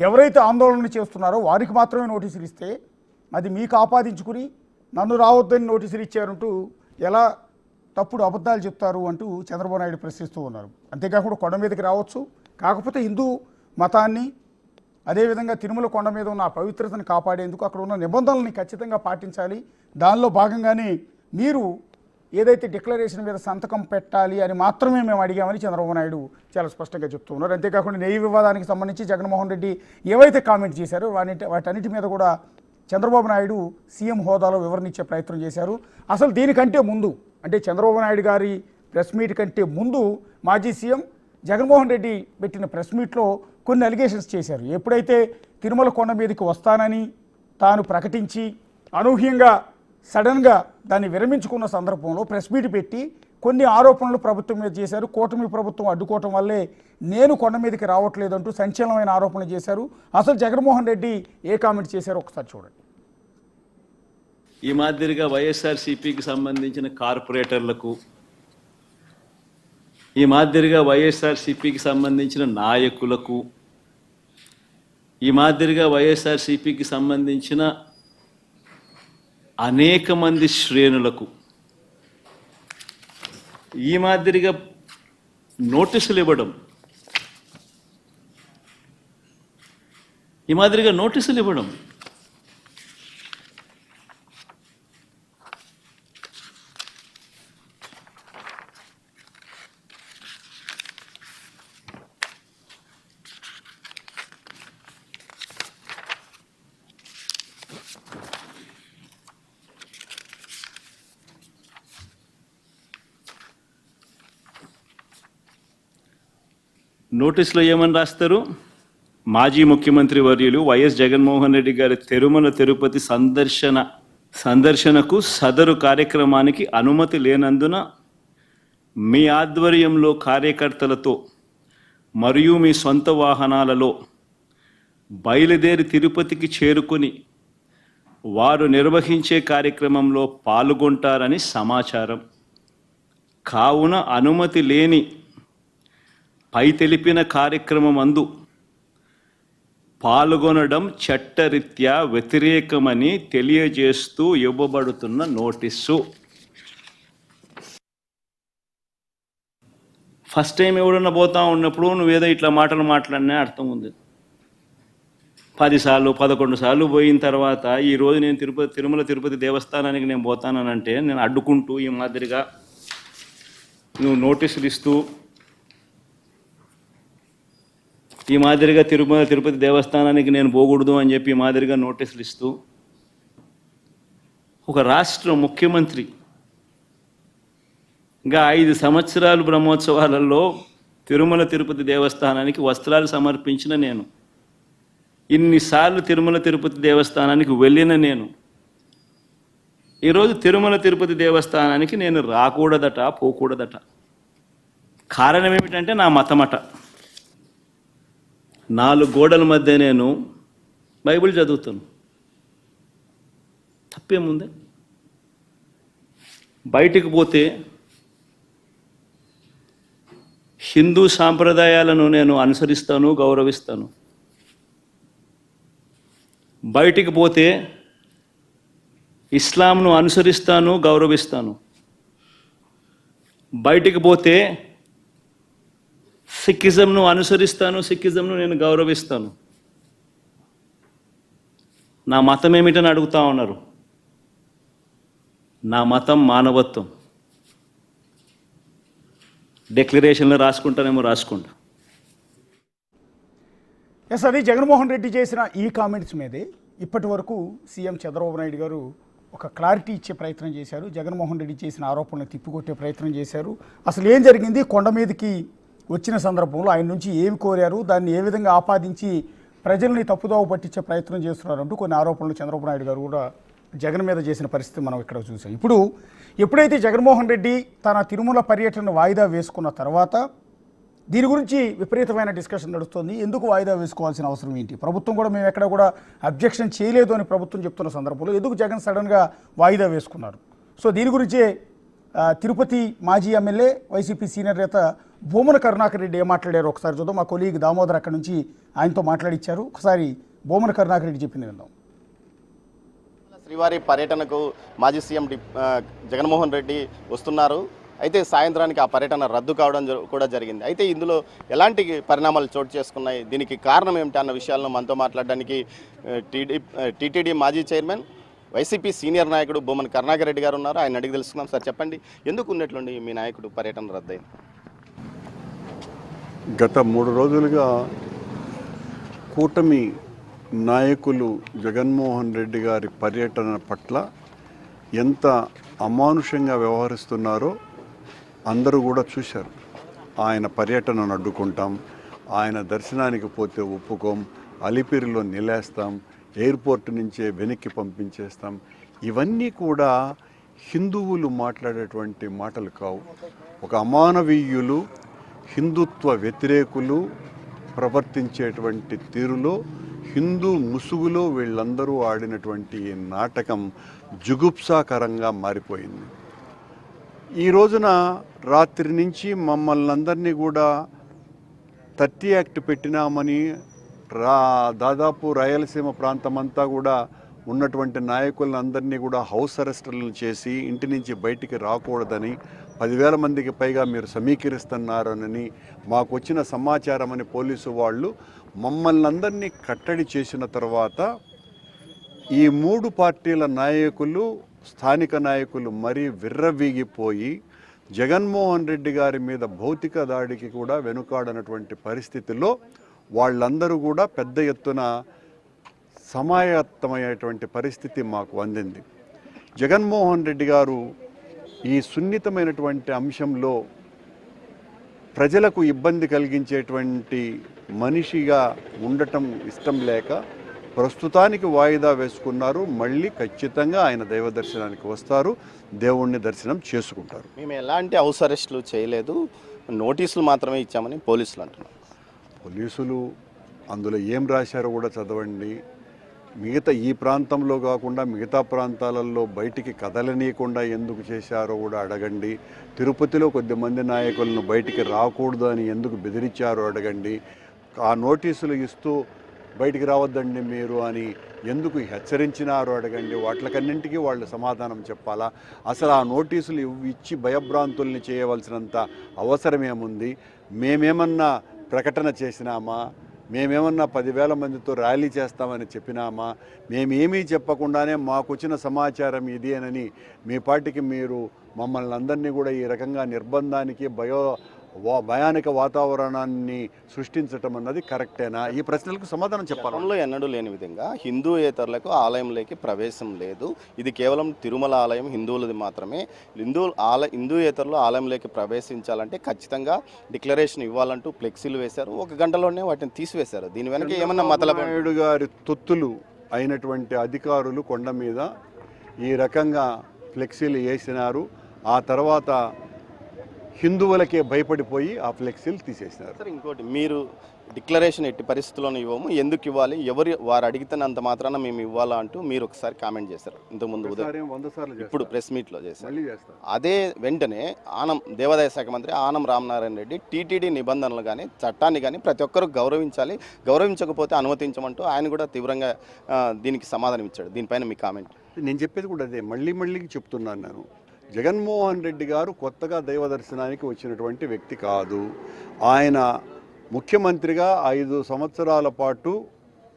ఎవరైతే ఆందోళన చేస్తున్నారో వారికి మాత్రమే నోటీసులు ఇస్తే అది మీకు ఆపాదించుకుని నన్ను రావద్దని నోటీసులు ఇచ్చారంటూ ఎలా తప్పుడు అబద్ధాలు చెప్తారు అంటూ చంద్రబాబు నాయుడు ప్రశ్నిస్తూ ఉన్నారు. అంతేకాకుండా కొండ మీదకి రావచ్చు, కాకపోతే హిందూ మతాన్ని అదేవిధంగా తిరుమల కొండ మీద ఉన్న పవిత్రతను కాపాడేందుకు అక్కడ ఉన్న నిబంధనల్ని ఖచ్చితంగా పాటించాలి. దానిలో భాగంగానే మీరు ఏదైతే డిక్లరేషన్ మీద సంతకం పెట్టాలి అని మాత్రమే మేము అడిగామని చంద్రబాబు నాయుడు చాలా స్పష్టంగా చెప్తూ ఉన్నారు. అంతేకాకుండా నెయ్యి వివాదానికి సంబంధించి జగన్మోహన్ రెడ్డి ఏవైతే కామెంట్ చేశారో వాటన్నిటి మీద కూడా చంద్రబాబు నాయుడు సీఎం హోదాలో వివరణ ఇచ్చే ప్రయత్నం చేశారు. అసలు దీనికంటే ముందు అంటే చంద్రబాబు నాయుడు గారి ప్రెస్ మీట్ కంటే ముందు మాజీ సీఎం జగన్మోహన్ రెడ్డి పెట్టిన ప్రెస్ మీట్లో కొన్ని అలిగేషన్స్ చేశారు. ఎప్పుడైతే తిరుమల కొండ మీదకి వస్తానని తాను ప్రకటించి అనూహ్యంగా సడన్గా దాన్ని విరమించుకున్న సందర్భంలో ప్రెస్ మీట్ పెట్టి కొన్ని ఆరోపణలు ప్రభుత్వం మీద చేశారు. కూటమి ప్రభుత్వం అడ్డుకోవటం వల్లే నేను కొండ మీదకి రావట్లేదంటూ సంచలనమైన ఆరోపణలు చేశారు. అసలు జగన్మోహన్ రెడ్డి ఏ కామెంట్ చేశారో ఒకసారి చూడండి. ఈ మాదిరిగా వైఎస్ఆర్సీపీకి సంబంధించిన కార్పొరేటర్లకు, ఈ మాదిరిగా వైఎస్ఆర్సీపీకి సంబంధించిన నాయకులకు, ఈ మాదిరిగా వైఎస్ఆర్సీపీకి సంబంధించిన అనేక మంది శ్రేణులకు ఈ మాదిరిగా నోటీసులు ఇవ్వడం, ఈ మాదిరిగా నోటీసులు ఇవ్వడం నోటీసులో ఏమని రాస్తారు? మాజీ ముఖ్యమంత్రి వర్యులు వైఎస్ జగన్మోహన్ రెడ్డి గారి తిరుమల తిరుపతి సందర్శనకు సదరు కార్యక్రమానికి అనుమతి లేనందున మీ ఆధ్వర్యంలో కార్యకర్తలతో మరియు మీ సొంత వాహనాలలో బయలుదేరి తిరుపతికి చేరుకుని వారు నిర్వహించే కార్యక్రమంలో పాల్గొంటారని సమాచారం. కావున అనుమతి లేని పై తెలిపిన కార్యక్రమం అందు పాల్గొనడం చట్టరీత్యా వ్యతిరేకమని తెలియజేస్తూ ఇవ్వబడుతున్న నోటీసు. ఫస్ట్ టైం ఎవడన్నా పోతా ఉన్నప్పుడు నువ్వేదో ఇట్లా మాటలు మాట్లాడినా అర్థం ఉంది. 10 సార్లు 11 సార్లు పోయిన తర్వాత ఈరోజు నేను తిరుమల తిరుపతి దేవస్థానానికి నేను పోతానంటే నేను అడ్డుకుంటూ ఈ మాదిరిగా నువ్వు నోటీసులు ఇస్తూ ఈ మాదిరిగా తిరుమల తిరుపతి దేవస్థానానికి నేను పోకూడదు అని చెప్పి ఈ మాదిరిగా నోటీసులు ఇస్తూ ఒక రాష్ట్ర ముఖ్యమంత్రి ఇంకా 5 సంవత్సరాలు బ్రహ్మోత్సవాలలో తిరుమల తిరుపతి దేవస్థానానికి వస్త్రాలు సమర్పించిన నేను, ఇన్నిసార్లు తిరుమల తిరుపతి దేవస్థానానికి వెళ్ళిన నేను ఈరోజు తిరుమల తిరుపతి దేవస్థానానికి నేను రాకూడదట, పోకూడదట. కారణం ఏమిటంటే నా మతమట. 4 గోడల మధ్య నేను బైబిల్ చదువుతాను, తప్పేముంది? బయటికి పోతే హిందూ సాంప్రదాయాలను నేను అనుసరిస్తాను, గౌరవిస్తాను. బయటికి పోతే ఇస్లాంను అనుసరిస్తాను, గౌరవిస్తాను. బయటికి పోతే సిక్కిజంను అనుసరిస్తాను, సిక్కిజంను నేను గౌరవిస్తాను. నా మతం ఏమిటని అడుగుతా ఉన్నారు. నా మతం మానవత్వం. డిక్లరేషన్లో రాసుకుంటానేమో రాసుకుంటా. ఎస్, అది జగన్మోహన్ రెడ్డి చేసిన ఈ కామెంట్స్ మీదే ఇప్పటి వరకు సీఎం చంద్రబాబు నాయుడు గారు ఒక క్లారిటీ ఇచ్చే ప్రయత్నం చేశారు. జగన్మోహన్ రెడ్డి చేసిన ఆరోపణలు తిప్పికొట్టే ప్రయత్నం చేశారు. అసలు ఏం జరిగింది, కొండ మీదకి వచ్చిన సందర్భంలో ఆయన నుంచి ఏమి కోరారు, దాన్ని ఏ విధంగా ఆపాదించి ప్రజల్ని తప్పుదోవ పట్టించే ప్రయత్నం చేస్తున్నారంటూ కొన్ని ఆరోపణలు చంద్రబాబు నాయుడు గారు కూడా జగన్ మీద చేసిన పరిస్థితి మనం ఇక్కడ చూసాం. ఎప్పుడైతే జగన్మోహన్ రెడ్డి తన తిరుమల పర్యటన వాయిదా వేసుకున్న తర్వాత దీని గురించి విపరీతమైన డిస్కషన్ నడుస్తుంది. ఎందుకు వాయిదా వేసుకోవాల్సిన అవసరం ఏంటి? ప్రభుత్వం కూడా మేము ఎక్కడ కూడా అబ్జెక్షన్ చేయలేదు అని ప్రభుత్వం చెప్తున్న సందర్భంలో ఎందుకు జగన్ సడన్గా వాయిదా వేసుకున్నారు? సో దీని గురించే తిరుపతి మాజీ ఎమ్మెల్యే వైసీపీ సీనియర్ నేత భూమన కరుణాకర్ రెడ్డి ఏం మాట్లాడారు ఒకసారి చూద్దాం. మా కొలీగ్ దామోదర్ అక్కడ నుంచి ఆయనతో మాట్లాడిచ్చారు. ఒకసారి భూమన కరుణాకర్ రెడ్డి చెప్పింది విందాం. శ్రీవారి పర్యటనకు మాజీ సీఎం జగన్మోహన్ రెడ్డి వస్తున్నారు. అయితే సాయంత్రానికి ఆ పర్యటన రద్దు కావడం కూడా జరిగింది. అయితే ఇందులో ఎలాంటి పరిణామాలు చోటు చేసుకున్నాయి, దీనికి కారణం ఏమిటి అన్న విషయాలను మనతో మాట్లాడడానికి టీటీడీ మాజీ చైర్మన్ వైసీపీ సీనియర్ నాయకుడు భూమన కరుణాకర్ రెడ్డి గారు ఉన్నారు. ఆయన అడిగి తెలుసుకుందాం. సార్ చెప్పండి, ఎందుకు ఉన్నట్లుండి మీ నాయకుడు పర్యటన రద్దయింది? గత 3 రోజులుగా కూటమి నాయకులు జగన్మోహన్ రెడ్డి గారి పర్యటన పట్ల ఎంత అమానుషంగా వ్యవహరిస్తున్నారో అందరూ కూడా చూశారు. ఆయన పర్యటనను అడ్డుకుంటాం, ఆయన దర్శనానికి పోతే ఒప్పుకోం, అలిపిరిలో నిలేస్తాం, ఎయిర్పోర్ట్ నుంచే వెనక్కి పంపించేస్తాం. ఇవన్నీ కూడా హిందువులు మాట్లాడేటువంటి మాటలు కావు. ఒక అమానవీయులు, హిందుత్వ వ్యతిరేకులు ప్రవర్తించేటువంటి తీరులో, హిందూ ముసుగులో వీళ్ళందరూ ఆడినటువంటి ఈ నాటకం జుగుప్సాకరంగా మారిపోయింది. ఈ రోజున రాత్రి నుంచి మమ్మల్ని అందరినీ కూడా 30 యాక్ట్ పెట్టినామని దాదాపు రాయలసీమ ప్రాంతమంతా కూడా ఉన్నటువంటి నాయకులను అందరినీ కూడా హౌస్ అరెస్టులను చేసి ఇంటి నుంచి బయటికి రాకూడదని 10,000 మందికి పైగా మీరు సమీకరిస్తున్నారని మాకు వచ్చిన సమాచారం అని పోలీసు వాళ్ళు మమ్మల్ని అందరినీ కట్టడి చేసిన తర్వాత ఈ 3 పార్టీల నాయకులు, స్థానిక నాయకులు మరీ విర్రవీగిపోయి జగన్మోహన్ రెడ్డి గారి మీద భౌతిక దాడికి కూడా వెనుకాడనటువంటి పరిస్థితిలో వాళ్ళందరూ కూడా పెద్ద ఎత్తున సమాయత్తమయ్యేటువంటి పరిస్థితి మాకు అందింది. జగన్మోహన్ రెడ్డి గారు ఈ సున్నితమైనటువంటి అంశంలో ప్రజలకు ఇబ్బంది కలిగించేటువంటి మనిషిగా ఉండటం ఇష్టం లేక ప్రస్తుతానికి వాయిదా వేసుకున్నారు. మళ్ళీ ఖచ్చితంగా ఆయన దైవ దర్శనానికి వస్తారు, దేవుణ్ణి దర్శనం చేసుకుంటారు. మేము ఎలాంటి హౌస్ అరెస్టులు చేయలేదు, నోటీసులు మాత్రమే ఇచ్చామని పోలీసులు అంటున్నారు. పోలీసులు అందులో ఏం రాశారో కూడా చదవండి. మిగతా ఈ ప్రాంతంలో కాకుండా మిగతా ప్రాంతాలలో బయటికి కదలనీయకుండా ఎందుకు చేశారో కూడా అడగండి. తిరుపతిలో కొద్దిమంది నాయకులను బయటికి రాకూడదు అని ఎందుకు బెదిరించారో అడగండి. ఆ నోటీసులు ఇస్తూ బయటికి రావద్దండి మీరు అని ఎందుకు హెచ్చరించినారో అడగండి. వాటికన్నింటికీ వాళ్ళు సమాధానం చెప్పాలా? అసలు ఆ నోటీసులు ఇచ్చి భయభ్రాంతుల్ని చేయవలసినంత అవసరమేముంది? మేమేమన్నా ప్రకటన చేసినామా? మేమేమన్నా 10,000 మందితో ర్యాలీ చేస్తామని చెప్పినామా? మేమేమీ చెప్పకుండానే మాకు వచ్చిన సమాచారం ఇది అని మీ పార్టీకి మీరు మమ్మల్ని అందరినీ కూడా ఈ రకంగా నిర్బంధానికి భయానక వాతావరణాన్ని సృష్టించటం అన్నది కరెక్టేనా? ఈ ప్రశ్నలకు సమాధానం చెప్పాలి. గతంలో ఎన్నడూ లేని విధంగా హిందూయేతరులకు ఆలయంలోకి ప్రవేశం లేదు. ఇది కేవలం తిరుమల ఆలయం హిందువులది మాత్రమే. హిందూయేతరులు ఆలయంలోకి ప్రవేశించాలంటే ఖచ్చితంగా డిక్లరేషన్ ఇవ్వాలంటూ ఫ్లెక్సీలు వేశారు. 1 గంటలోనే వాటిని తీసివేశారు. దీని వెనక ఏమన్నా మతలబు? నాయుడు గారి తొత్తులు అయినటువంటి అధికారులు కొండ మీద ఈ రకంగా ఫ్లెక్సీలు వేసినారు. ఆ తర్వాత హిందువులకే భయపడిపోయి ఆ ఫ్లెక్సీలు తీసేసినారు. సార్ ఇంకోటి, మీరు డిక్లరేషన్ ఎట్టి పరిస్థితుల్లోనూ ఇవ్వము, ఎందుకు ఇవ్వాలి, వారు అడిగితేనంత మాత్రాన మేము ఇవ్వాలా అంటూ మీరు ఒకసారి కామెంట్ చేశారు ఇంతకుముందు ఉదయం. 100 సార్లు ఇప్పుడు ప్రెస్ మీట్లో చేశారు. అదే వెంటనే దేవాదాయ శాఖ మంత్రి ఆనం రామనారాయణ రెడ్డి టీటీడీ నిబంధనలు కానీ చట్టాన్ని కానీ ప్రతి ఒక్కరూ గౌరవించాలి, గౌరవించకపోతే అనుమతించమంటూ ఆయన కూడా తీవ్రంగా దీనికి సమాధానం ఇచ్చాడు. దీనిపైన మీ కామెంట్? నేను చెప్పేది కూడా అదే, మళ్ళీ చెప్తున్నాను. నేను జగన్మోహన్ రెడ్డి గారు కొత్తగా దైవ దర్శనానికి వచ్చినటువంటి వ్యక్తి కాదు. ఆయన ముఖ్యమంత్రిగా 5 సంవత్సరాల పాటు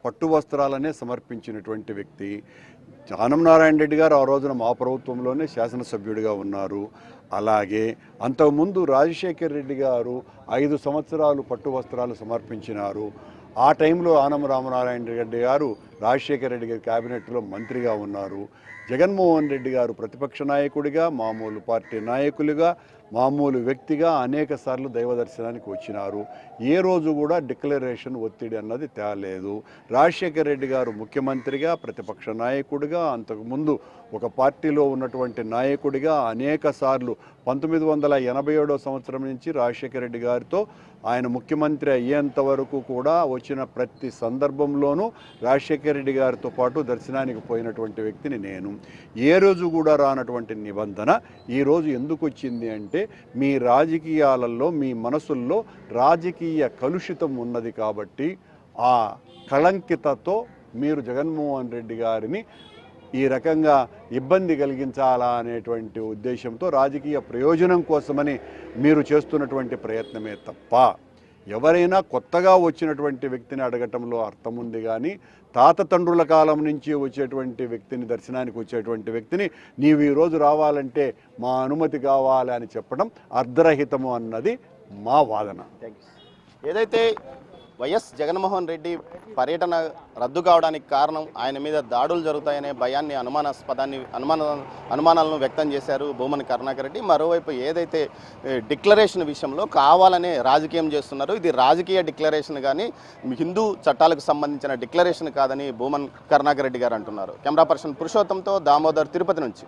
పట్టు వస్త్రాలనే సమర్పించినటువంటి వ్యక్తి. ఆనం నారాయణ రెడ్డి గారు ఆ రోజున మా ప్రభుత్వంలోనే శాసనసభ్యుడిగా ఉన్నారు. అలాగే అంతకుముందు రాజశేఖర్ రెడ్డి గారు 5 సంవత్సరాలు పట్టు వస్త్రాలు సమర్పించినారు. ఆ టైంలో ఆనం రామనారాయణ రెడ్డి గారు రాజశేఖర్ రెడ్డి గారి క్యాబినెట్లో మంత్రిగా ఉన్నారు. జగన్మోహన్ రెడ్డి గారు ప్రతిపక్ష నాయకుడిగా, మామూలు పార్టీ నాయకులుగా, మామూలు వ్యక్తిగా అనేక సార్లు దైవ దర్శనానికి వచ్చినారు. ఏ రోజు కూడా డిక్లరేషన్ ఒత్తిడి అన్నది తేలేదు. రాజశేఖర్ రెడ్డి గారు ముఖ్యమంత్రిగా, ప్రతిపక్ష నాయకుడిగా, అంతకుముందు ఒక పార్టీలో ఉన్నటువంటి నాయకుడిగా అనేక సార్లు 1987 సంవత్సరం నుంచి రాజశేఖర రెడ్డి గారితో ఆయన ముఖ్యమంత్రి అయ్యేంత వరకు కూడా వచ్చిన ప్రతి సందర్భంలోనూ రాజశేఖర కరుణాకర్ రెడ్డి గారితో పాటు దర్శనానికి పోయినటువంటి వ్యక్తిని నేను. ఏ రోజు కూడా రానటువంటి నిబంధన ఈరోజు ఎందుకు వచ్చింది అంటే మీ రాజకీయాలలో మీ మనసుల్లో రాజకీయ కలుషితం ఉన్నది కాబట్టి ఆ కళంకితతో మీరు జగన్మోహన్ రెడ్డి గారిని ఈ రకంగా ఇబ్బంది కలిగించాలా అనేటువంటి ఉద్దేశంతో రాజకీయ ప్రయోజనం కోసమని మీరు చేస్తున్నటువంటి ప్రయత్నమే తప్ప ఎవరైనా కొత్తగా వచ్చినటువంటి వ్యక్తిని అడగటంలో అర్థం ఉంది. కానీ తాత తండ్రుల కాలం నుంచి వచ్చేటువంటి వ్యక్తిని, దర్శనానికి వచ్చేటువంటి వ్యక్తిని నీవు ఈరోజు రావాలంటే మా అనుమతి కావాలి అని చెప్పడం అర్ధరహితము అన్నది మా వాదన. ఏదైతే వైఎస్ జగన్మోహన్ రెడ్డి పర్యటన రద్దు కావడానికి కారణం ఆయన మీద దాడులు జరుగుతాయనే భయాన్ని అనుమానాలను వ్యక్తం చేశారు భూమన కరుణాకర్ రెడ్డి. మరోవైపు ఏదైతే డిక్లరేషన్ విషయంలో కావాలనే రాజకీయం చేస్తున్నారు, ఇది రాజకీయ డిక్లరేషన్ కానీ హిందూ చట్టాలకు సంబంధించిన డిక్లరేషన్ కాదని భూమన్ కరుణాకర్ రెడ్డి గారు అంటున్నారు. కెమెరా పర్సన్ పురుషోత్తంతో దామోదర్, తిరుపతి నుంచి.